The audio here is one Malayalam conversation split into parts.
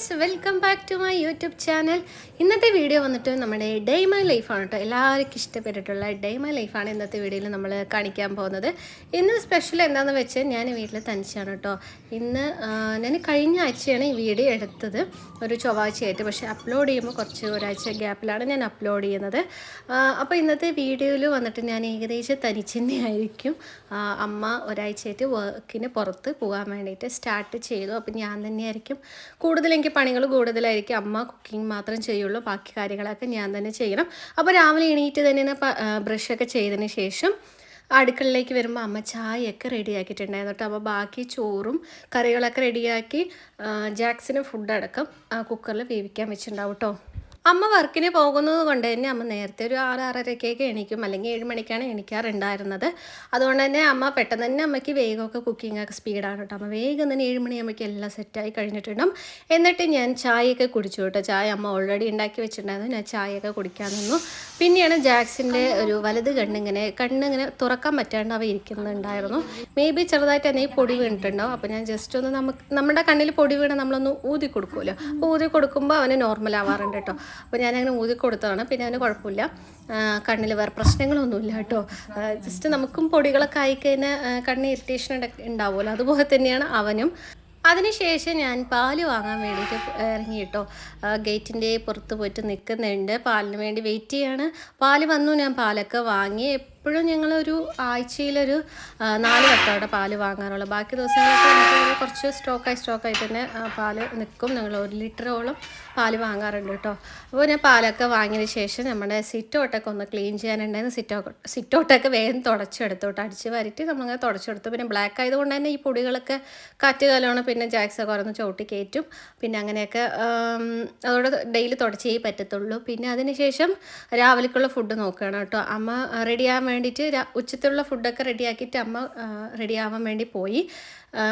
Guys, welcome back to my YouTube channel. ഇന്നത്തെ വീഡിയോ വന്നിട്ട് നമ്മുടെ ഡേ മൈ ലൈഫാണ് കേട്ടോ. എല്ലാവർക്കും ഇഷ്ടപ്പെട്ടിട്ടുള്ള ഡേ മൈ ലൈഫാണ് ഇന്നത്തെ വീഡിയോയിൽ നമ്മൾ കാണിക്കാൻ പോകുന്നത്. ഇന്ന് സ്പെഷ്യൽ എന്താണെന്ന് വെച്ചാൽ ഞാൻ വീട്ടിൽ തനിച്ചാണ് കേട്ടോ. ഇന്ന് ഞാൻ കഴിഞ്ഞ ആഴ്ചയാണ് ഈ വീഡിയോ എടുത്തത്, ഒരു ചൊവ്വാഴ്ചയായിട്ട്. പക്ഷേ അപ്ലോഡ് ചെയ്യുമ്പോൾ കുറച്ച് ഒരാഴ്ച ഗ്യാപ്പിലാണ് ഞാൻ അപ്ലോഡ് ചെയ്യുന്നത്. അപ്പോൾ ഇന്നത്തെ വീഡിയോയിൽ വന്നിട്ട് ഞാൻ ഏകദേശം തനിച്ച് തന്നെയായിരിക്കും. അമ്മ ഒരാഴ്ചയായിട്ട് വർക്കിന് പുറത്ത് പോകാൻ വേണ്ടിയിട്ട് സ്റ്റാർട്ട് ചെയ്തു. അപ്പോൾ ഞാൻ തന്നെയായിരിക്കും എനിക്ക് പണികൾ കൂടുതലായിരിക്കും. അമ്മ കുക്കിംഗ് മാത്രം ചെയ്യുള്ളൂ, ബാക്കി കാര്യങ്ങളൊക്കെ ഞാൻ തന്നെ ചെയ്യണം. അപ്പോൾ രാവിലെ എണീറ്റ് തന്നെ ബ്രഷൊക്കെ ചെയ്തതിന് ശേഷം അടുക്കളയിലേക്ക് വരുമ്പോൾ അമ്മ ചായയൊക്കെ റെഡിയാക്കിയിട്ടുണ്ടായിരുന്നു കേട്ടോ. അപ്പോൾ ബാക്കി ചോറും കറികളൊക്കെ റെഡിയാക്കി ജാക്സിന് ഫുഡടക്കം കുക്കറിൽ വേവിക്കാൻ വെച്ചിട്ടുണ്ടാവും കേട്ടോ. അമ്മ വർക്കിന് പോകുന്നത് കൊണ്ട് തന്നെ അമ്മ നേരത്തെ ഒരു 6-6:30 എണീക്കും, അല്ലെങ്കിൽ 7 മണിക്കാണ് എണീക്കാറുണ്ടായിരുന്നത്. അതുകൊണ്ട് തന്നെ അമ്മ പെട്ടെന്ന് തന്നെ അമ്മയ്ക്ക് വേഗമൊക്കെ കുക്കിങ്ങൊക്കെ സ്പീഡാണ് കേട്ടോ. അമ്മ വേഗം തന്നെ 7 മണിയാകുമ്പോഴേക്കും എല്ലാം സെറ്റായി കഴിഞ്ഞിട്ടുണ്ടാവും. എന്നിട്ട് ഞാൻ ചായയൊക്കെ കുടിച്ചു കേട്ടോ. ചായ അമ്മ ഓൾറെഡി ഉണ്ടാക്കി വെച്ചിട്ടുണ്ടായിരുന്നു. ഞാൻ ചായയൊക്കെ കുടിക്കാൻ നിന്നു. പിന്നെയാണ് ജാക്സിൻ്റെ ഒരു വലത് കണ്ണിങ്ങനെ തുറക്കാൻ പറ്റാണ്ട് അവ ഇരിക്കുന്നുണ്ടായിരുന്നു. മേ ബി ചെറുതായിട്ട് എന്തെങ്കിലും പൊടി വീണിട്ടുണ്ടാവും. അപ്പോൾ ഞാൻ ജസ്റ്റ് ഒന്ന് നമ്മുടെ കണ്ണിൽ പൊടി വീണ് നമ്മളൊന്ന് ഊതി കൊടുക്കുമല്ലോ. അപ്പോൾ ഊതി കൊടുക്കുമ്പോൾ അവന് നോർമൽ ആവാറുണ്ട് കേട്ടോ. അപ്പോൾ ഞാനങ്ങനെ ഊതി കൊടുത്തതാണ്. പിന്നെ അവന് കുഴപ്പമില്ല, കണ്ണിൽ വേറെ പ്രശ്നങ്ങളൊന്നുമില്ല കേട്ടോ. ജസ്റ്റ് നമുക്കും പൊടികളൊക്കെ ആയിക്കഴിഞ്ഞാൽ കണ്ണ് ഇറിറ്റേഷൻ ഉണ്ടാവുമല്ലോ, അതുപോലെ തന്നെയാണ് അവനും. അതിനുശേഷം ഞാൻ പാല് വാങ്ങാൻ വേണ്ടിയിട്ട് ഇറങ്ങി കേട്ടോ. ഗേറ്റിൻ്റെ പുറത്ത് പോയിട്ട് നിൽക്കുന്നുണ്ട്, പാലിന് വേണ്ടി വെയിറ്റ് ചെയ്യാണ്. പാല് വന്നു, ഞാൻ പാലൊക്കെ വാങ്ങി. എപ്പോഴും ഞങ്ങളൊരു ആഴ്ചയിലൊരു 4 വട്ടം അവിടെ പാല് വാങ്ങാറുള്ളൂ. ബാക്കി ദിവസങ്ങളൊക്കെ നമുക്ക് കുറച്ച് സ്റ്റോക്കായിട്ട് തന്നെ പാല് നിൽക്കും. ഞങ്ങൾ 1 ലിറ്ററോളം പാല് വാങ്ങാറുണ്ട് കേട്ടോ. അപ്പോൾ ഞാൻ പാലൊക്കെ വാങ്ങിയതിന് ശേഷം നമ്മുടെ സിറ്റൗട്ടൊക്കെ ഒന്ന് ക്ലീൻ ചെയ്യാനുണ്ടായിരുന്നു. സിറ്റൗട്ടൊക്കെ വേഗം തുടച്ചെടുത്തു കേട്ടോ. അടിച്ച് വരിട്ട് നമ്മളങ്ങനെ തുടച്ചെടുത്തു. പിന്നെ ബ്ലാക്ക് ആയതുകൊണ്ട് തന്നെ ഈ പൊടികളൊക്കെ കാറ്റ് കാലമാണ്. പിന്നെ ജാക്സൊക്കെ ഓരോന്ന് ചവിട്ടി കയറ്റും. പിന്നെ അങ്ങനെയൊക്കെ അതോടെ ഡെയിലി തുടച്ചേ പറ്റത്തുള്ളൂ. പിന്നെ അതിന് ശേഷം രാവിലേക്കുള്ള ഫുഡ് നോക്കുകയാണ് കേട്ടോ. അമ്മ റെഡിയാകാൻ വേണ്ടിയിട്ട് ഉച്ചത്തുള്ള ഫുഡൊക്കെ റെഡിയാക്കിയിട്ട് അമ്മ റെഡിയാവാൻ വേണ്ടി പോയി.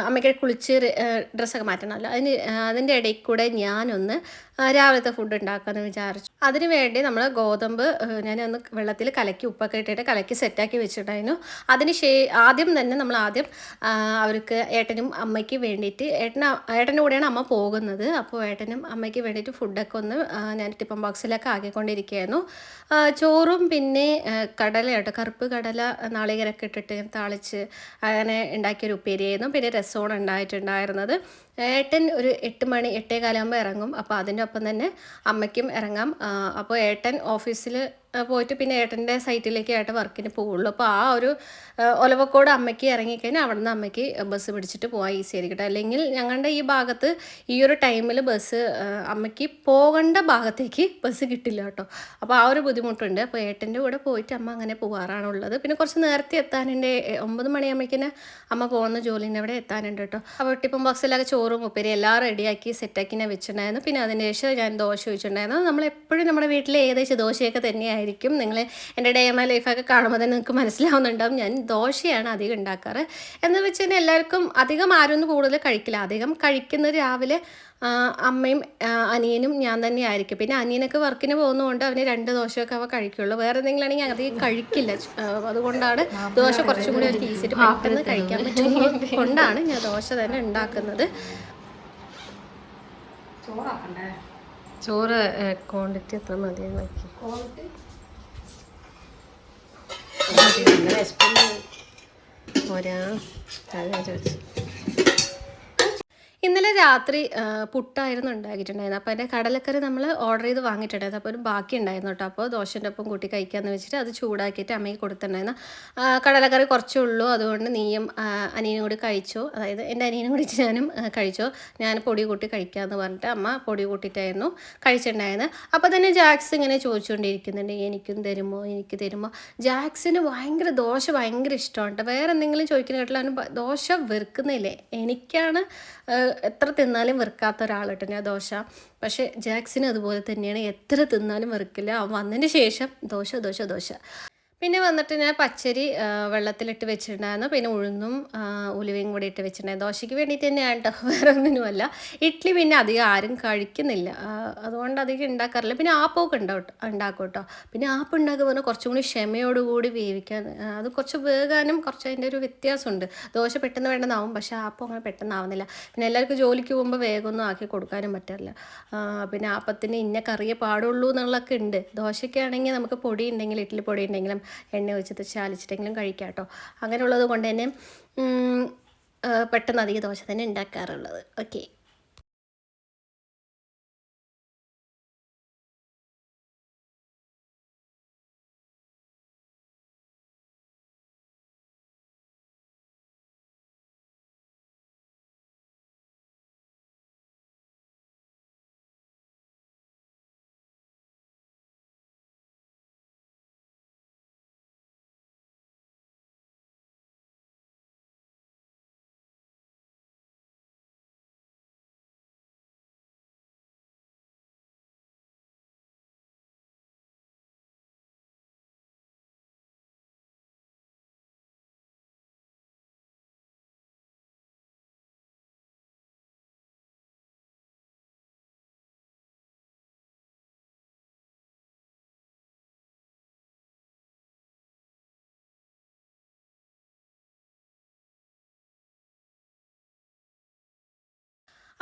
അമ്മയ്ക്ക് കുളിച്ച് ഡ്രസ്സൊക്കെ മാറ്റണമല്ലോ. അതിൻ്റെ ഇടയിൽ കൂടെ ഞാനൊന്ന് രാവിലത്തെ ഫുഡ് ഉണ്ടാക്കാമെന്ന് വിചാരിച്ചു. അതിന് വേണ്ടി നമ്മൾ ഗോതമ്പ് ഞാനൊന്ന് വെള്ളത്തിൽ കലക്കി ഉപ്പൊക്കെ ഇട്ടിട്ട് കലക്കി സെറ്റാക്കി വെച്ചിട്ടുണ്ടായിരുന്നു. ആദ്യം തന്നെ നമ്മൾ അവർക്ക് ഏട്ടനും അമ്മയ്ക്ക് വേണ്ടിയിട്ട് ഏട്ടൻ്റെ കൂടെയാണ് അമ്മ പോകുന്നത്. അപ്പോൾ ഏട്ടനും അമ്മയ്ക്ക് വേണ്ടിയിട്ട് ഫുഡൊക്കെ ഒന്ന് ഞാൻ ടിഫിൻ ബോക്സിലൊക്കെ ആക്കിക്കൊണ്ടിരിക്കുകയായിരുന്നു. ചോറും പിന്നെ കടല കേട്ടോ, കറുപ്പ് കടല നാളികേരമൊക്കെ ഇട്ടിട്ട് താളിച്ച് അങ്ങനെ ഉണ്ടാക്കിയൊരു ഉപ്പേരിയായിരുന്നു. പിന്നെ രസമാണ് ഉണ്ടായിട്ടുണ്ടായിരുന്നത്. ഏട്ടൻ ഒരു 8 മണി 8:15 ഇറങ്ങും. അപ്പോൾ അതിൻ്റെ ഒപ്പം തന്നെ അമ്മയ്ക്കും ഇറങ്ങാം. അപ്പോൾ ഏട്ടൻ ഓഫീസിൽ പോയിട്ട് പിന്നെ ഏട്ടൻ്റെ സൈറ്റിലേക്ക് ഏട്ടൻ വർക്കിന് പോവുള്ളൂ. അപ്പോൾ ആ ഒരു ഒലവക്കോട് അമ്മയ്ക്ക് ഇറങ്ങിക്കഴിഞ്ഞാൽ അവിടെ നിന്ന് അമ്മയ്ക്ക് ബസ് പിടിച്ചിട്ട് പോകാൻ ഈസി ആയിരിക്കട്ടെ. അല്ലെങ്കിൽ ഞങ്ങളുടെ ഈ ഭാഗത്ത് ഈ ഒരു ടൈമിൽ ബസ് അമ്മയ്ക്ക് പോകേണ്ട ഭാഗത്തേക്ക് ബസ് കിട്ടില്ല കേട്ടോ. അപ്പോൾ ആ ഒരു ബുദ്ധിമുട്ടുണ്ട്. അപ്പോൾ ഏട്ടൻ്റെ കൂടെ പോയിട്ട് അമ്മ അങ്ങനെ പോകാറാണുള്ളത്. പിന്നെ കുറച്ച് നേരത്തെ എത്താനുണ്ട്. 9 മണിയാകുമ്പോഴേക്കിന് അമ്മ പോകുന്ന ജോലിൻ്റെ അവിടെ എത്താനുണ്ട് കേട്ടോ. അപ്പോൾ ടിഫിൻ ബോക്സിലൊക്കെ ചോറും ഉപ്പേരി എല്ലാം റെഡിയാക്കി സെറ്റാക്കി ഞാൻ വെച്ചിട്ടുണ്ടായിരുന്നു. പിന്നെ അതിന് ശേഷം ഞാൻ ദോശ വെച്ചിട്ടുണ്ടായിരുന്നു. നമ്മളെപ്പോഴും നമ്മുടെ വീട്ടിൽ ഏകദേശം ദോശയൊക്കെ തന്നെയായിരിക്കും. നിങ്ങൾ എൻ്റെ ഡേ മൈ ലൈഫൊക്കെ കാണുമ്പോൾ തന്നെ നിങ്ങൾക്ക് മനസ്സിലാവുന്നുണ്ടാവും ഞാൻ ദോശയാണ് അധികം ഉണ്ടാക്കാറ്. എന്ന് വെച്ച് കഴിഞ്ഞാൽ എല്ലാവർക്കും അധികം ആരൊന്നും കൂടുതൽ കഴിക്കില്ല. അധികം കഴിക്കുന്നത് രാവിലെ അമ്മയും അനിയനും ഞാൻ തന്നെ ആയിരിക്കും. പിന്നെ അനിയനൊക്കെ വർക്കിന് പോകുന്നതുകൊണ്ട് അവന് 2 ദോശയൊക്കെ അവ കഴിക്കുള്ളൂ. വേറെ എന്തെങ്കിലും ആണെങ്കിൽ അധികം കഴിക്കില്ല. അതുകൊണ്ടാണ് ദോശ കുറച്ചും കൂടി അവർക്ക് ഈസിയായിട്ട് പെട്ടെന്ന് കഴിക്കാൻ പറ്റുന്നത് കൊണ്ടാണ് ഞാൻ ദോശ തന്നെ ഉണ്ടാക്കുന്നത്. ചോറ് ക്വാണ്ടിറ്റി എത്ര മതി നോക്കി. ഇന്നലെ രാത്രി പുട്ടായിരുന്നു ഉണ്ടാക്കിയിട്ടുണ്ടായിരുന്നു. അപ്പോൾ അതിൻ്റെ കടലക്കറി നമ്മൾ ഓർഡർ ചെയ്ത് വാങ്ങിയിട്ടുണ്ടായിരുന്നു. അപ്പോൾ ഒരു ബാക്കി ഉണ്ടായിരുന്നു കേട്ടോ. അപ്പോൾ ദോശൻ്റെ ഒപ്പം കൂട്ടി കഴിക്കാമെന്ന് വെച്ചിട്ട് അത് ചൂടാക്കിയിട്ട് അമ്മയ്ക്ക് കൊടുത്തിട്ടുണ്ടായിരുന്നു. കടലക്കറി കുറച്ചേ ഉള്ളൂ, അതുകൊണ്ട് നീയും അനിയനും കൂടി കഴിച്ചോ, അതായത് എൻ്റെ അനിയനും കൂടി ഞാനും കഴിച്ചോ, ഞാൻ പൊടി കൂട്ടി കഴിക്കാമെന്ന് പറഞ്ഞിട്ട് അമ്മ പൊടി കൂട്ടിയിട്ടായിരുന്നു കഴിച്ചിട്ടുണ്ടായിരുന്നത്. അപ്പോൾ തന്നെ ജാക്സ് ഇങ്ങനെ ചോദിച്ചുകൊണ്ടിരിക്കുന്നുണ്ട്, എനിക്ക് തരുമോ. ജാക്സിന് ദോശ ഭയങ്കര ഇഷ്ടമാണ് കേട്ടോ. വേറെ എന്തെങ്കിലും ചോദിക്കുന്ന കേട്ടില്ല, അവന് ദോശ വെറുക്കുന്നില്ലേ. എനിക്കാണ് എത്ര തിന്നാലും വെറുക്കാത്ത ഒരാൾ കേട്ടോ ഞാൻ ദോശ. പക്ഷേ ജാക്സിന് അതുപോലെ തന്നെയാണ്, എത്ര തിന്നാലും വെറുക്കില്ല. അവൻ വന്നതിന് ശേഷം ദോശ. പിന്നെ വന്നിട്ട് ഞാൻ പച്ചരി വെള്ളത്തിലിട്ട് വെച്ചിട്ടുണ്ടായിരുന്നു. പിന്നെ ഉഴുന്നും ഉലുവയും കൂടി ഇട്ട് വെച്ചിട്ടുണ്ടായിരുന്നു. ദോശയ്ക്ക് വേണ്ടിയിട്ട് തന്നെയാണ് കേട്ടോ, വേറെ ഒന്നിനുമല്ല. ഇഡ്ഡലി പിന്നെ അധികം ആരും കഴിക്കുന്നില്ല. അതുകൊണ്ട് അധികം ഉണ്ടാക്കാറില്ല. പിന്നെ ആപ്പമൊക്കെ ഉണ്ടാക്കും കേട്ടോ. പിന്നെ ആപ്പം ഉണ്ടാക്കുക പറഞ്ഞാൽ കുറച്ചും കൂടി ക്ഷമയോടുകൂടി വേവിക്കാൻ, അത് കുറച്ച് വേകാനും കുറച്ച് അതിൻ്റെ ഒരു വ്യത്യാസമുണ്ട്. ദോശ പെട്ടെന്ന് വേണ്ടെന്നാവും, പക്ഷേ ആപ്പം അങ്ങനെ പെട്ടെന്നാവുന്നില്ല. പിന്നെ എല്ലാവർക്കും ജോലിക്ക് പോകുമ്പോൾ വേഗമൊന്നും ആക്കി കൊടുക്കാനും പറ്റില്ല. പിന്നെ ആപ്പത്തിന് ഇന്ന കറിയേ പാടുള്ളൂ എന്നുള്ളതൊക്കെ ഉണ്ട്. ദോശയ്ക്കാണെങ്കിൽ നമുക്ക് പൊടി ഉണ്ടെങ്കിൽ, ഇഡ്ഡലി പൊടി ഉണ്ടെങ്കിലും എണ്ണ ഒഴിച്ചിട്ട് ചാലിച്ചിട്ടെങ്കിലും കഴിക്കാം കേട്ടോ. അങ്ങനെയുള്ളത് കൊണ്ട് തന്നെ പെട്ടെന്ന് അധികം ദോശ തന്നെ ഉണ്ടാക്കാറുള്ളത്. ഓക്കെ.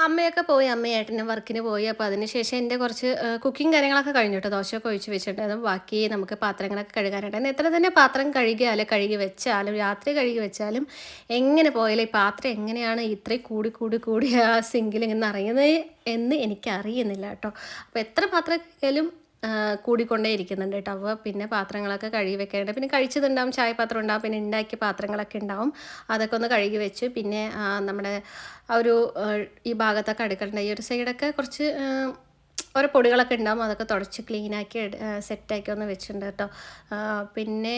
അമ്മയൊക്കെ പോയി. അമ്മയും ഏട്ടനും വർക്കിന് പോയി. അപ്പോൾ അതിന് ശേഷം എൻ്റെ കുറച്ച് കുക്കിംഗ് കാര്യങ്ങളൊക്കെ കഴിഞ്ഞു കേട്ടോ. ദോശയൊക്കെ ഒഴിച്ച് വെച്ചിട്ടുണ്ടായിരുന്നു. ബാക്കി നമുക്ക് പാത്രങ്ങളൊക്കെ കഴുകാനായിട്ടായിരുന്നു. എത്ര തന്നെ പാത്രം കഴുകിയാലും കഴുകി വെച്ചാലും രാത്രി കഴുകി വെച്ചാലും എങ്ങനെ പോയാലും ഈ പാത്രം എങ്ങനെയാണ് ഇത്രയും കൂടി കൂടി കൂടി ആ സിങ്കിൽ ഇങ്ങനെ നിറയുന്നത് എന്ന് എനിക്കറിയുന്നില്ല കേട്ടോ. അപ്പോൾ എത്ര പാത്രം കഴുകിയാലും കൂടിക്കൊണ്ടേ ഇരിക്കുന്നുണ്ട് കേട്ടോ. അപ്പോൾ പിന്നെ പാത്രങ്ങളൊക്കെ കഴുകി വെക്കാനുണ്ട്. പിന്നെ കഴിച്ചതുണ്ടാവും, ചായപാത്രം ഉണ്ടാവും, പിന്നെ ഉണ്ടാക്കിയ പാത്രങ്ങളൊക്കെ ഉണ്ടാവും. അതൊക്കെ ഒന്ന് കഴുകി വെച്ച് പിന്നെ നമ്മുടെ ആ ഒരു ഈ ഭാഗത്തൊക്കെ അടുക്കളുണ്ട്. ഈ ഒരു സൈഡൊക്കെ കുറച്ച് ഓരോ പൊടികളൊക്കെ ഉണ്ടാവും. അതൊക്കെ തുടച്ച് ക്ലീനാക്കി സെറ്റാക്കി ഒന്ന് വെച്ചിട്ടുണ്ട് കേട്ടോ. പിന്നെ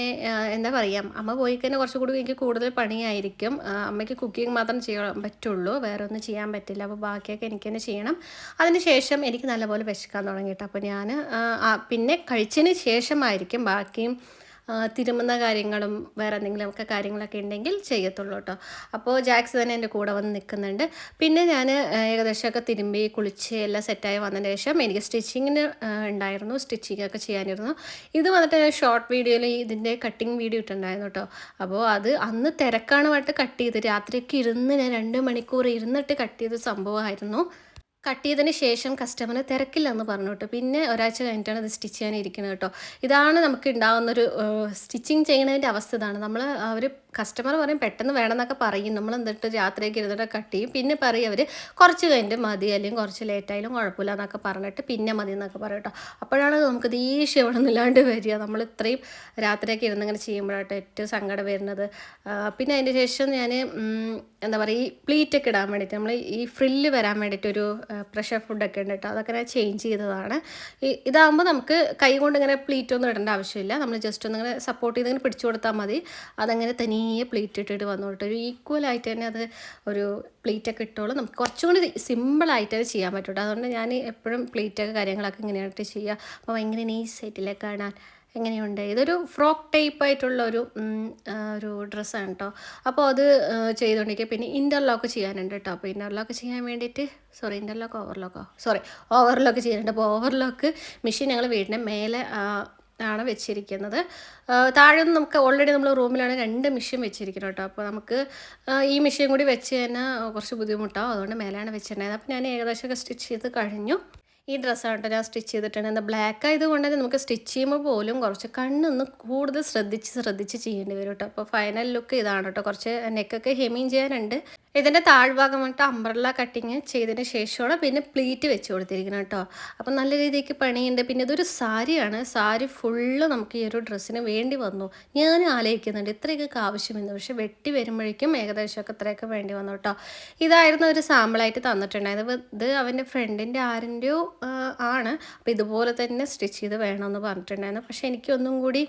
എന്താ പറയുക, അമ്മ പോയി കഴിഞ്ഞാൽ കുറച്ചുകൂടി എനിക്ക് കൂടുതൽ പണിയായിരിക്കും. അമ്മയ്ക്ക് കുക്കിംഗ് മാത്രം ചെയ്യാൻ പറ്റുള്ളൂ, വേറെ ഒന്നും ചെയ്യാൻ പറ്റില്ല. അപ്പോൾ ബാക്കിയൊക്കെ എനിക്ക് തന്നെ ചെയ്യണം. അതിന് ശേഷം എനിക്ക് നല്ലപോലെ വിശക്കാൻ തുടങ്ങി കേട്ടോ. അപ്പോൾ ഞാൻ പിന്നെ കഴിച്ചതിന് ശേഷമായിരിക്കും ബാക്കിയും തിരുമുന്ന കാര്യങ്ങളും വേറെ എന്തെങ്കിലുമൊക്കെ കാര്യങ്ങളൊക്കെ ഉണ്ടെങ്കിൽ ചെയ്യത്തുള്ളൂ കേട്ടോ. അപ്പോൾ ജാക്സ് തന്നെ എൻ്റെ കൂടെ വന്ന് നിൽക്കുന്നുണ്ട്. പിന്നെ ഞാൻ ഏകദേശമൊക്കെ തിരുമ്പി കുളിച്ച് എല്ലാം സെറ്റായി വന്നതിന് ശേഷം എനിക്ക് സ്റ്റിച്ചിങ്ങിന് ഉണ്ടായിരുന്നു, സ്റ്റിച്ചിങ് ഒക്കെ ചെയ്യാനിരുന്നു. ഇത് വന്നിട്ട് ഞാൻ ഷോർട്ട് വീഡിയോയിൽ ഇതിൻ്റെ കട്ടിങ് വീഡിയോ ഇട്ടുണ്ടായിരുന്നു കേട്ടോ. അപ്പോൾ അത് അന്ന് തിരക്കാണുമായിട്ട് കട്ട് ചെയ്ത് രാത്രിയൊക്കെ ഇരുന്ന് ഞാൻ 2 മണിക്കൂർ ഇരുന്നിട്ട് കട്ട് ചെയ്ത സംഭവമായിരുന്നു. കട്ട് ചെയ്തതിന് ശേഷം കസ്റ്റമറിന് തിരക്കില്ലെന്ന് പറഞ്ഞു കേട്ടോ. പിന്നെ ഒരാഴ്ച കഴിഞ്ഞിട്ടാണ് ഇത് സ്റ്റിച്ച് ചെയ്യാനിരിക്കുന്നത് കേട്ടോ. ഇതാണ് നമുക്ക് ഉണ്ടാകുന്നൊരു സ്റ്റിച്ചിങ് ചെയ്യുന്നതിൻ്റെ അവസ്ഥ ഇതാണ്. നമ്മൾ അവർ കസ്റ്റമർ പറയും പെട്ടെന്ന് വേണമെന്നൊക്കെ പറയും. നമ്മൾ എന്നിട്ട് രാത്രിയൊക്കെ ഇരുന്നിട്ട് കട്ട് ചെയ്യും. പിന്നെ പറയും അവർ കുറച്ച് കഴിഞ്ഞിട്ട് മതി, അല്ലെങ്കിൽ കുറച്ച് ലേറ്റായാലും കുഴപ്പമില്ല എന്നൊക്കെ പറഞ്ഞിട്ട് പിന്നെ മതി എന്നൊക്കെ പറയും കേട്ടോ. അപ്പോഴാണ് നമുക്ക് ദേഷ്യം ഇവിടെ നിന്നില്ലാണ്ട് വരിക. നമ്മൾ ഇത്രയും രാത്രിയൊക്കെ ഇരുന്നിങ്ങനെ ചെയ്യുമ്പോഴാട്ടോ ഏറ്റവും സങ്കടം വരുന്നത്. പിന്നെ അതിന് ശേഷം ഞാൻ എന്താ പറയുക, ഈ പ്ലീറ്റൊക്കെ ഇടാൻ വേണ്ടിയിട്ട് നമ്മൾ ഈ ഫ്രില്ല് വരാൻ വേണ്ടിയിട്ടൊരു പ്രഷർ ഫുഡൊക്കെ ഉണ്ട് കേട്ടോ. അതൊക്കെ ഞാൻ ചേഞ്ച് ചെയ്തതാണ്. ഇതാകുമ്പോൾ നമുക്ക് കൈ കൊണ്ട് ഇങ്ങനെ പ്ലീറ്റ് ഒന്നും ഇടേണ്ട ആവശ്യമില്ല. നമ്മൾ ജസ്റ്റ് ഒന്നിങ്ങനെ സപ്പോർട്ട് ചെയ്ത് ഇങ്ങനെ പിടിച്ചു കൊടുത്താൽ മതി. അതങ്ങനെ തനിയെ പ്ലീറ്റ് ഇട്ടിട്ട് വന്നോട്ടെ. ഒരു ഈക്വലായിട്ട് തന്നെ അത് ഒരു പ്ലീറ്റൊക്കെ ഇട്ടോളൂ. നമുക്ക് കുറച്ചും കൂടി സിമ്പിളായിട്ട് അത് ചെയ്യാൻ പറ്റും. അതുകൊണ്ട് ഞാൻ എപ്പോഴും പ്ലീറ്റൊക്കെ കാര്യങ്ങളൊക്കെ ഇങ്ങനെയായിട്ട് ചെയ്യുക. അപ്പോൾ ഭയങ്കര നൈസായിട്ടില്ലേ കാണാൻ. എങ്ങനെയുണ്ട്? ഇതൊരു ഫ്രോക്ക് ടൈപ്പായിട്ടുള്ള ഒരു ഡ്രസ്സാണ് കേട്ടോ. അപ്പോൾ അത് ചെയ്തുകൊണ്ടിരിക്കുക. പിന്നെ ഇൻ്റർലോക്ക് ചെയ്യാനുണ്ട് കേട്ടോ. അപ്പോൾ ഇൻ്റർലോക്ക് ചെയ്യാൻ വേണ്ടിയിട്ട് ഓവർലോക്ക് ചെയ്യാനുണ്ട്. അപ്പോൾ ഓവർലോക്ക് മെഷീൻ ഞങ്ങൾ വീടിൻ്റെ മേലെ ആണ് വെച്ചിരിക്കുന്നത്. താഴെ നമുക്ക് ഓൾറെഡി നമ്മൾ റൂമിലാണ് 2 മെഷീൻ വെച്ചിരിക്കുന്നത് കേട്ടോ. അപ്പോൾ നമുക്ക് ഈ മെഷീൻ കൂടി വെച്ച് തന്നെ കുറച്ച് ബുദ്ധിമുട്ടാവും. അതുകൊണ്ട് മേലാണ് വെച്ചിട്ടുണ്ടായത്. അപ്പോൾ ഞാൻ ഏകദേശമൊക്കെ സ്റ്റിച്ച് ചെയ്ത് കഴിഞ്ഞു. ഈ ഡ്രസ്സാണ് കേട്ടോ ഞാൻ സ്റ്റിച്ച് ചെയ്തിട്ടുണ്ട്. എന്താ ബ്ലാക്ക് ആയതുകൊണ്ട് തന്നെ നമുക്ക് സ്റ്റിച്ച് ചെയ്യുമ്പോൾ പോലും കുറച്ച് കണ്ണൊന്ന് കൂടുതൽ ശ്രദ്ധിച്ച് ചെയ്യേണ്ടി വരും കേട്ടോ. അപ്പോൾ ഫൈനൽ ലുക്ക് ഇതാണ് കേട്ടോ. കുറച്ച് നെക്കൊക്കെ ഹെമ്മിങ് ചെയ്യാനുണ്ട്. ഇതിൻ്റെ താഴ്ഭാഗമായിട്ട് അംബ്രല്ല കട്ടിങ് ചെയ്തതിന് ശേഷമാണ് പിന്നെ പ്ലീറ്റ് വെച്ച് കൊടുത്തിരിക്കുന്നത് കേട്ടോ. അപ്പം നല്ല രീതിക്ക് പണിയുണ്ട്. പിന്നെ ഇതൊരു സാരിയാണ്. സാരി ഫുള്ള് നമുക്ക് ഈ ഒരു ഡ്രസ്സിന് വേണ്ടി വന്നു. ഞാൻ ആലോചിക്കുന്നുണ്ട് ഇത്രയൊക്കെ ആവശ്യമെന്ന്. പക്ഷെ വെട്ടി വരുമ്പോഴേക്കും ഏകദേശമൊക്കെ ഇത്രയൊക്കെ വേണ്ടി വന്നു കേട്ടോ. ഇതായിരുന്നു ഒരു സാമ്പിളായിട്ട് തന്നിട്ടുണ്ടായത്. ഇത് അവൻ്റെ ഫ്രണ്ടിൻ്റെ ആരിൻ്റെയോ ആണ്. അപ്പോൾ ഇതുപോലെ തന്നെ സ്റ്റിച്ച് ചെയ്ത് വേണമെന്ന് പറഞ്ഞിട്ടുണ്ടായിരുന്നു. പക്ഷേ എനിക്കൊന്നും കൂടി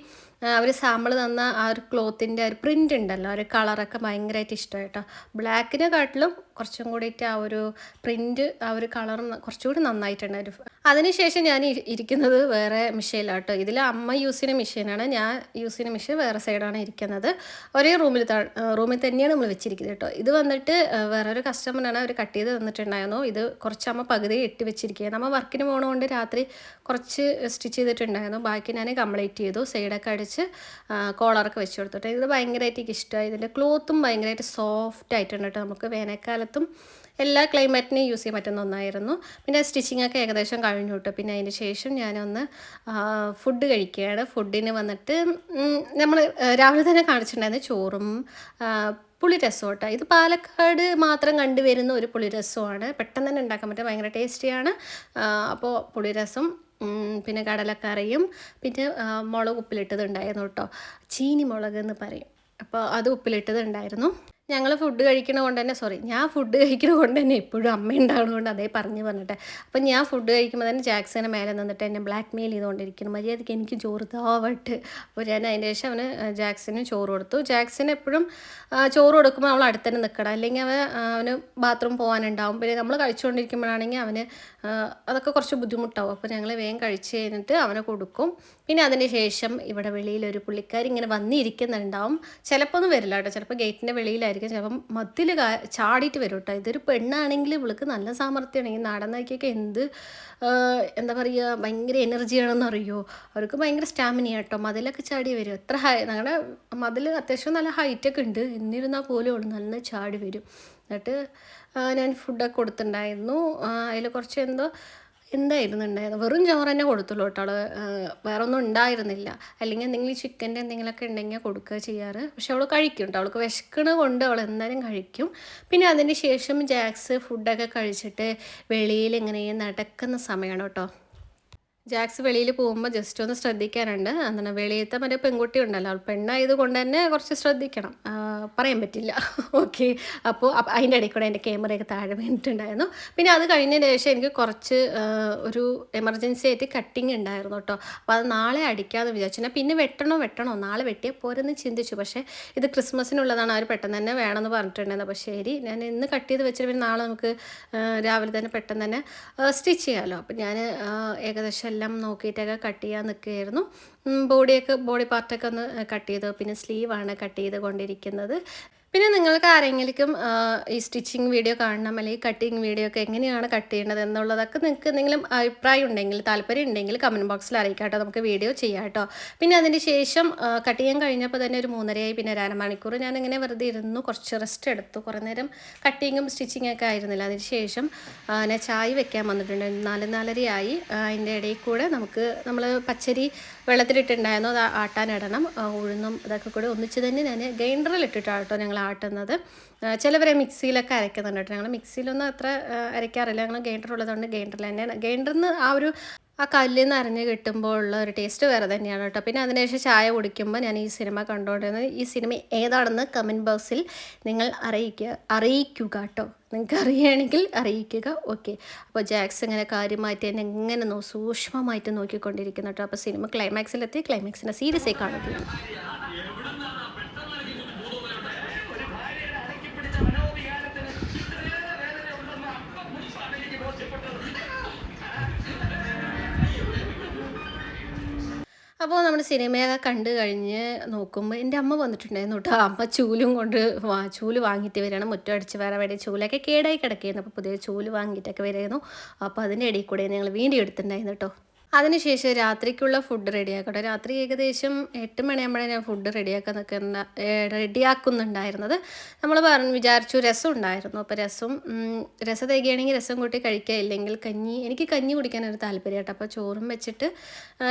അവർ സാമ്പിൾ തന്ന ആ ഒരു ക്ലോത്തിൻ്റെ ഒരു പ്രിൻ്റ് ഉണ്ടല്ലോ, ഒരു കളറൊക്കെ ഭയങ്കരമായിട്ട് ഇഷ്ടമായി കേട്ടോ. ബ്ലാക്കിനെക്കാട്ടിലും കുറച്ചും കൂടിയിട്ട് ആ ഒരു പ്രിൻറ്റ് ആ ഒരു കളറും കുറച്ചുകൂടി നന്നായിട്ടുണ്ട്. അതിനുശേഷം ഞാൻ ഇരിക്കുന്നത് വേറെ മെഷീനിലാട്ടോ. ഇതിൽ അമ്മ യൂസ് ചെയ്യുന്ന മെഷീനാണ്, ഞാൻ യൂസ് ചെയ്യുന്ന മെഷീൻ വേറെ സൈഡാണ് ഇരിക്കുന്നത്. ഒരേ റൂമിൽ തന്നെയാണ് നമ്മൾ വെച്ചിരിക്കുന്നത് കേട്ടോ. ഇത് വന്നിട്ട് വേറൊരു കസ്റ്റമറാണ്, അവർ കട്ട് ചെയ്ത് തന്നിട്ടുണ്ടായിരുന്നു. ഇത് കുറച്ച് അമ്മ പകുതി ഇട്ട് വെച്ചിരിക്കുകയാണ്. നമ്മൾ വർക്കിന് പോകണതുകൊണ്ട് രാത്രി കുറച്ച് സ്റ്റിച്ച് ചെയ്തിട്ടുണ്ടായിരുന്നു, ബാക്കി ഞാൻ കംപ്ലീറ്റ് ചെയ്തു. സൈഡൊക്കെ അടിച്ച് കോളറൊക്കെ വെച്ച് കൊടുത്തിട്ട് ഇത് ഭയങ്കരമായിട്ട് എനിക്ക് ഇഷ്ടമായി. ഇതിൻ്റെ ക്ലോത്തും ഭയങ്കരമായിട്ട് സോഫ്റ്റ് ആയിട്ടുണ്ട് കേട്ടോ. നമുക്ക് വേനൽക്കാലത്തും എല്ലാ ക്ലൈമറ്റിനും യൂസ് ചെയ്യാൻ പറ്റുന്ന ഒന്നായിരുന്നു. പിന്നെ സ്റ്റിച്ചിങ്ങൊക്കെ ഏകദേശം കഴിഞ്ഞു കേട്ടോ. പിന്നെ അതിന് ശേഷം ഞാനൊന്ന് ഫുഡ് കഴിക്കുകയാണ്. ഫുഡിന് വന്നിട്ട് നമ്മൾ രാവിലെ തന്നെ കാണിച്ചിട്ടുണ്ടായിരുന്നു ചോറും പുളിരസം കേട്ടോ. ഇത് പാലക്കാട് മാത്രം കണ്ടുവരുന്ന ഒരു പുളിരസമാണ്, പെട്ടെന്ന് തന്നെ ഉണ്ടാക്കാൻ പറ്റും, ഭയങ്കര ടേസ്റ്റിയാണ്. അപ്പോൾ പുളിരസം, പിന്നെ കടലക്കറിയും, പിന്നെ മുളക് ഉപ്പിലിട്ടതുണ്ടായിരുന്നു കേട്ടോ. ചീനി മുളക് എന്ന് പറയും, അപ്പോൾ അത് ഉപ്പിലിട്ടതുണ്ടായിരുന്നു. ഞങ്ങൾ ഫുഡ് കഴിക്കണ കൊണ്ട് തന്നെ ഞാൻ ഫുഡ് കഴിക്കണ കൊണ്ട് തന്നെ എപ്പോഴും അമ്മ ഉണ്ടാകുന്നതുകൊണ്ട് അതേ പറഞ്ഞിട്ട്, അപ്പം ഞാൻ ഫുഡ് കഴിക്കുമ്പോൾ തന്നെ ജാക്സനെ മേലെ നിന്നിട്ട് എന്നെ ബ്ലാക്ക് മെയിൽ ചെയ്തുകൊണ്ടിരിക്കുന്നു, മര്യാദയ്ക്ക് എനിക്ക് ചോറ് താവട്ട്. അപ്പോൾ ഞാൻ അതിൻ്റെ ശേഷം അവന് ജാക്സിന് ചോറ് കൊടുത്തു. ജാക്സിന് എപ്പോഴും ചോറ് കൊടുക്കുമ്പോൾ അവൾ അടുത്ത് തന്നെ നിൽക്കണം, അല്ലെങ്കിൽ അവന് ബാത്റൂം പോകാനുണ്ടാവും. പിന്നെ നമ്മൾ കഴിച്ചുകൊണ്ടിരിക്കുമ്പോഴാണെങ്കിൽ അവന് അതൊക്കെ കുറച്ച് ബുദ്ധിമുട്ടാവും. അപ്പോൾ ഞങ്ങൾ വേഗം കഴിച്ച് കഴിഞ്ഞിട്ട് അവനെ കൊടുക്കും. പിന്നെ അതിന് ശേഷം ഇവിടെ വെളിയിലൊരു പുള്ളിക്കാരി ഇങ്ങനെ വന്നിരിക്കുന്നുണ്ടാവും. ചിലപ്പോൾ ഒന്നും വരില്ല കേട്ടോ, ചിലപ്പോൾ ഗേറ്റിൻ്റെ വെളിയിലായിരിക്കും, ചിലപ്പം മതിൽ ചാടിയിട്ട് വരും കേട്ടോ. ഇതൊരു പെണ്ണാണെങ്കിൽ ഇവൾക്ക് നല്ല സാമർത്ഥ്യമാണ്. ഈ നാടൻ നായ്ക്കൊക്കെ എന്താ പറയുക, ഭയങ്കര എനർജിയാണെന്ന് അറിയുമോ. അവർക്ക് ഭയങ്കര സ്റ്റാമിന കേട്ടോ. മതിലൊക്കെ ചാടി വരും. എത്ര ഞങ്ങളുടെ മതിൽ അത്യാവശ്യം നല്ല ഹൈറ്റൊക്കെ ഉണ്ട്, എന്നിരുന്നാൽ പോലും അവൾ നല്ല ചാടി വരും. എന്നിട്ട് ഞാൻ ഫുഡൊക്കെ കൊടുത്തിട്ടുണ്ടായിരുന്നു. അതിൽ കുറച്ച് എന്തായിരുന്നു വെറും ചോറ് തന്നെ കൊടുത്തുള്ളൂ കേട്ടോ. അവൾ വേറെ ഒന്നും ഉണ്ടായിരുന്നില്ല. അല്ലെങ്കിൽ എന്തെങ്കിലും ചിക്കൻ്റെ എന്തെങ്കിലുമൊക്കെ ഉണ്ടെങ്കിൽ കൊടുക്കുക ചെയ്യാറ്. പക്ഷെ അവൾ കഴിക്കും കേട്ടോ, അവൾക്ക് വിശക്കണ കൊണ്ട് അവൾ എന്തായാലും കഴിക്കും. പിന്നെ അതിന് ശേഷം ജാക്സ് ഫുഡൊക്കെ കഴിച്ചിട്ട് വെളിയിൽ ഇങ്ങനെ നടക്കുന്ന സമയമാണ് കേട്ടോ. ജാക്സ് വെളിയിൽ പോകുമ്പോൾ ജസ്റ്റ് ഒന്ന് ശ്രദ്ധിക്കാനുണ്ട്. എന്താണ് വെളിയിലത്തെ മറ്റേ പെൺകുട്ടി ഉണ്ടല്ലോ, പെണ്ണായത് കൊണ്ട് തന്നെ കുറച്ച് ശ്രദ്ധിക്കണം, പറയാൻ പറ്റില്ല. ഓക്കെ, അപ്പോൾ അതിൻ്റെ ഇടയിൽ കൂടെ എൻ്റെ ക്യാമറയൊക്കെ താഴെ വീണിട്ടുണ്ടായിരുന്നു. പിന്നെ അത് കഴിഞ്ഞതിന് ശേഷം എനിക്ക് കുറച്ച് ഒരു എമർജൻസി ആയിട്ട് കട്ടിങ് ഉണ്ടായിരുന്നു കേട്ടോ. അപ്പോൾ അത് നാളെ അടിക്കാമെന്ന് വിചാരിച്ചു. പിന്നെ വെട്ടണോ നാളെ വെട്ടിയാൽ പോരെന്ന് ചിന്തിച്ചു. പക്ഷേ ഇത് ക്രിസ്മസിനുള്ളതാണ്, അവർ പെട്ടെന്ന് തന്നെ വേണമെന്ന് പറഞ്ഞിട്ടുണ്ടായിരുന്നു. അപ്പോൾ ശരി, ഞാൻ ഇന്ന് കട്ട് ചെയ്ത് വെച്ചിട്ട് പിന്നെ നാളെ നമുക്ക് രാവിലെ തന്നെ പെട്ടെന്ന് തന്നെ സ്റ്റിച്ച് ചെയ്യാമല്ലോ. അപ്പോൾ ഞാൻ ഏകദേശം എല്ലാം നോക്കിയിട്ടൊക്കെ കട്ട് ചെയ്യാൻ നിൽക്കുകയായിരുന്നു. ബോഡി പാർട്ടൊക്കെ ഒന്ന് കട്ട് ചെയ്തു. പിന്നെ സ്ലീവാണ് കട്ട് ചെയ്ത് കൊണ്ടിരിക്കുന്നത്. പിന്നെ നിങ്ങൾക്ക് ആരെങ്കിലും ഈ സ്റ്റിച്ചിങ് വീഡിയോ കാണണം, അല്ലെങ്കിൽ കട്ടിങ് വീഡിയോ ഒക്കെ എങ്ങനെയാണ് കട്ട് ചെയ്യേണ്ടത് എന്നുള്ളതൊക്കെ നിങ്ങൾക്ക് എന്തെങ്കിലും അഭിപ്രായം ഉണ്ടെങ്കിൽ, താല്പര്യം ഉണ്ടെങ്കിൽ കമൻറ്റ് ബോക്സിൽ അറിയിക്കാം കേട്ടോ. നമുക്ക് വീഡിയോ ചെയ്യാം കേട്ടോ. പിന്നെ അതിന് ശേഷം കട്ട് ചെയ്യാൻ കഴിഞ്ഞപ്പോൾ തന്നെ ഒരു 3:30 പിന്നെ ഒരു അരമണിക്കൂർ ഞാനിങ്ങനെ വെറുതെ ഇരുന്നു, കുറച്ച് റെസ്റ്റ് എടുത്തു. കുറേ നേരം കട്ടിങ്ങും സ്റ്റിച്ചിങ്ങും ഒക്കെ ആയിരുന്നില്ല. അതിന് ശേഷം ഞാൻ ചായ വെക്കാൻ വന്നിട്ടുണ്ട്. 4:30 അതിൻ്റെ ഇടയിൽ കൂടെ നമ്മൾ പച്ചരി വെള്ളത്തിലിട്ടുണ്ടായിരുന്നു, അത് ആട്ടാനിടണം. ഉഴുന്നും ഇതൊക്കെ കൂടെ ഒന്നിച്ച് തന്നെ ഞാൻ ഗ്രൈൻഡറിലിട്ടിട്ടാണ് കേട്ടോ ഞങ്ങൾ ആട്ടുന്നത്. ചിലവരെ മിക്സിയിലൊക്കെ അരയ്ക്കുന്നുണ്ട് കേട്ടോ. ഞങ്ങൾ മിക്സിയിലൊന്നും അത്ര അരയ്ക്കാറില്ല, ഞങ്ങൾ ഗ്രൈൻഡർ ഉള്ളതുകൊണ്ട് ഗ്രൈൻഡറിൽ തന്നെയാണ്. ഗ്രൈൻഡറിന് ആ കല്ലിൽ നിന്ന് അരഞ്ഞ് കിട്ടുമ്പോൾ ഉള്ള ഒരു ടേസ്റ്റ് വേറെ തന്നെയാണ് കേട്ടോ. പിന്നെ അതിനുശേഷം ചായ കുടിക്കുമ്പോൾ ഞാൻ ഈ സിനിമ കണ്ടുകൊണ്ടിരുന്നത്. ഈ സിനിമ ഏതാണെന്ന് കമൻറ്റ് ബോക്സിൽ നിങ്ങൾ അറിയിക്കുക കേട്ടോ. നിങ്ങൾക്ക് അറിയുകയാണെങ്കിൽ അറിയിക്കുക. ഓക്കെ, അപ്പോൾ ജാക്സ് ഇങ്ങനെ കാര്യമായിട്ട് എന്നെ എങ്ങനെ സൂക്ഷ്മമായിട്ട് നോക്കിക്കൊണ്ടിരിക്കുന്നു കേട്ടോ. അപ്പോൾ സിനിമ ക്ലൈമാക്സിലെത്തി, ക്ലൈമാക്സിൻ്റെ സീരിയസ് ആയി കാണുകയാണ്. അപ്പോൾ നമ്മൾ സിനിമയൊക്കെ കണ്ടു കഴിഞ്ഞ് നോക്കുമ്പോൾ എൻ്റെ അമ്മ വന്നിട്ടുണ്ടായിരുന്നു കേട്ടോ. അമ്മ ചൂലും കൊണ്ട് ചൂല് വാങ്ങിയിട്ട് വരികയാണ്. മുറ്റം അടിച്ച് വേറെ ചൂലൊക്കെ കേടായി കിടക്കുകയായിരുന്നു. അപ്പോൾ പുതിയ ചൂല് വാങ്ങിയിട്ടൊക്കെ വരുമായിരുന്നു. അപ്പോൾ അതിൻ്റെ ഇടയിൽ കൂടെ ഞങ്ങൾ വീഡിയോ എടുത്തിട്ടുണ്ടായിരുന്നു കേട്ടോ. അതിനുശേഷം രാത്രിക്കുള്ള ഫുഡ് റെഡിയാക്കട്ടെ. രാത്രി ഏകദേശം 8 മണിയാകുമ്പോഴേ ഞാൻ ഫുഡ് റെഡിയാക്കുന്നുണ്ടായിരുന്നത്. നമ്മൾ വിചാരിച്ചു രസം ഉണ്ടായിരുന്നു. അപ്പോൾ രസം തികയാണെങ്കിൽ രസം കൂട്ടി കഴിക്കുക, ഇല്ലെങ്കിൽ എനിക്ക് കഞ്ഞി കുടിക്കാനൊരു താല്പര്യം കേട്ടോ. അപ്പോൾ ചോറും വെച്ചിട്ട്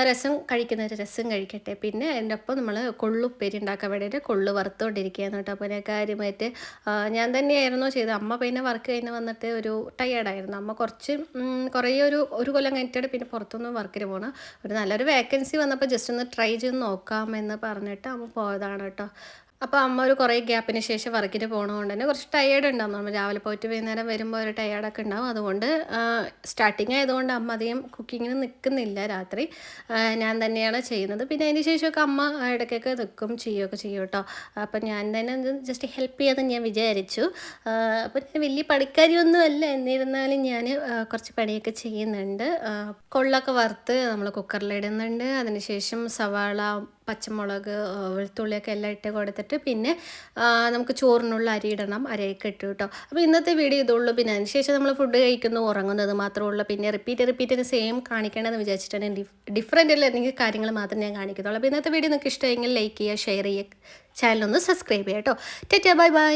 രസം കഴിക്കട്ടെ. പിന്നെ അതിൻ്റെ ഒപ്പം നമ്മൾ കൊള്ളുപ്പേരി ഉണ്ടാക്കാൻ വേണ്ടിയിട്ട് കൊള്ളു വറുത്തുകൊണ്ടിരിക്കുകയായിരുന്നു കേട്ടോ. അപ്പോൾ ഞാൻ കാര്യമായിട്ട് ഞാൻ തന്നെയായിരുന്നു ചെയ്തത്. അമ്മ പിന്നെ വർക്ക് കഴിഞ്ഞ് വന്നിട്ട് ഒരു ടയേർഡായിരുന്നു. അമ്മ കുറേ ഒരു കൊല്ലം കഴിഞ്ഞിട്ട് പിന്നെ പുറത്തൊന്നും വർക്കിന് പോകണം. ഒരു നല്ലൊരു വേക്കൻസി വന്നപ്പോൾ ജസ്റ്റ് ഒന്ന് ട്രൈ ചെയ്ത് നോക്കാമെന്ന് പറഞ്ഞിട്ട് അമ്മ പോയതാണ് കേട്ടോ. അപ്പോൾ അമ്മ ഒരു കുറേ ഗ്യാപ്പിന് ശേഷം വർക്കിന് പോകണതുകൊണ്ട് തന്നെ കുറച്ച് ടയേർഡ് ഉണ്ടാവും. നമ്മൾ രാവിലെ പോയിട്ട് വൈകുന്നേരം വരുമ്പോൾ ഒരു ടയേർഡൊക്കെ ഉണ്ടാവും. അതുകൊണ്ട് സ്റ്റാർട്ടിങ് ആയതുകൊണ്ട് അമ്മ അധികം കുക്കിങ്ങിന് നിൽക്കുന്നില്ല രാത്രി. ഞാൻ തന്നെയാണ് ചെയ്യുന്നത്. പിന്നെ അതിന് ശേഷമൊക്കെ അമ്മ ഇടയ്ക്കൊക്കെ നിൽക്കും ചെയ്യുകയൊക്കെ ചെയ്യും കേട്ടോ. അപ്പം ഞാൻ തന്നെ ജസ്റ്റ് ഹെൽപ്പ് ചെയ്യാമെന്ന് ഞാൻ വിചാരിച്ചു. അപ്പോൾ ഞാൻ വലിയ പണിക്കാരിയൊന്നും അല്ല, എന്നിരുന്നാലും ഞാൻ കുറച്ച് പണിയൊക്കെ ചെയ്യുന്നുണ്ട്. കൊള്ളൊക്കെ വറുത്ത് നമ്മൾ കുക്കറിലിടുന്നുണ്ട്. അതിനുശേഷം സവാള, പച്ചമുളക്, വെളുത്തുള്ളിയൊക്കെ എല്ലാം ഇട്ട് കൊടുത്തിട്ട് പിന്നെ നമുക്ക് ചോറിനുള്ള അരി ഇടണം. അരിയൊക്കെ ഇട്ടു കേട്ടോ. അപ്പോൾ ഇന്നത്തെ വീഡിയോ ഇതുള്ളൂ. പിന്നെ അതിനുശേഷം നമ്മൾ ഫുഡ് കഴിക്കുന്നു, ഉറങ്ങുന്നത് മാത്രമേ ഉള്ളൂ. പിന്നെ റിപ്പീറ്റ് സെയിം കാണിക്കണമെന്ന് വിചാരിച്ചിട്ടാണ് ഡിഫറെൻ്റ് അല്ല എന്തെങ്കിലും കാര്യങ്ങൾ മാത്രം ഞാൻ കാണിക്കത്തുള്ളൂ. അപ്പോൾ ഇന്നത്തെ വീഡിയോ നിങ്ങൾക്ക് ഇഷ്ടമെങ്കിൽ ലൈക്ക് ചെയ്യുക, ഷെയർ ചെയ്യുക, ചാനലൊന്ന് സബ്സ്ക്രൈബ് ചെയ്യുക കേട്ടോ. Tata, bye bye.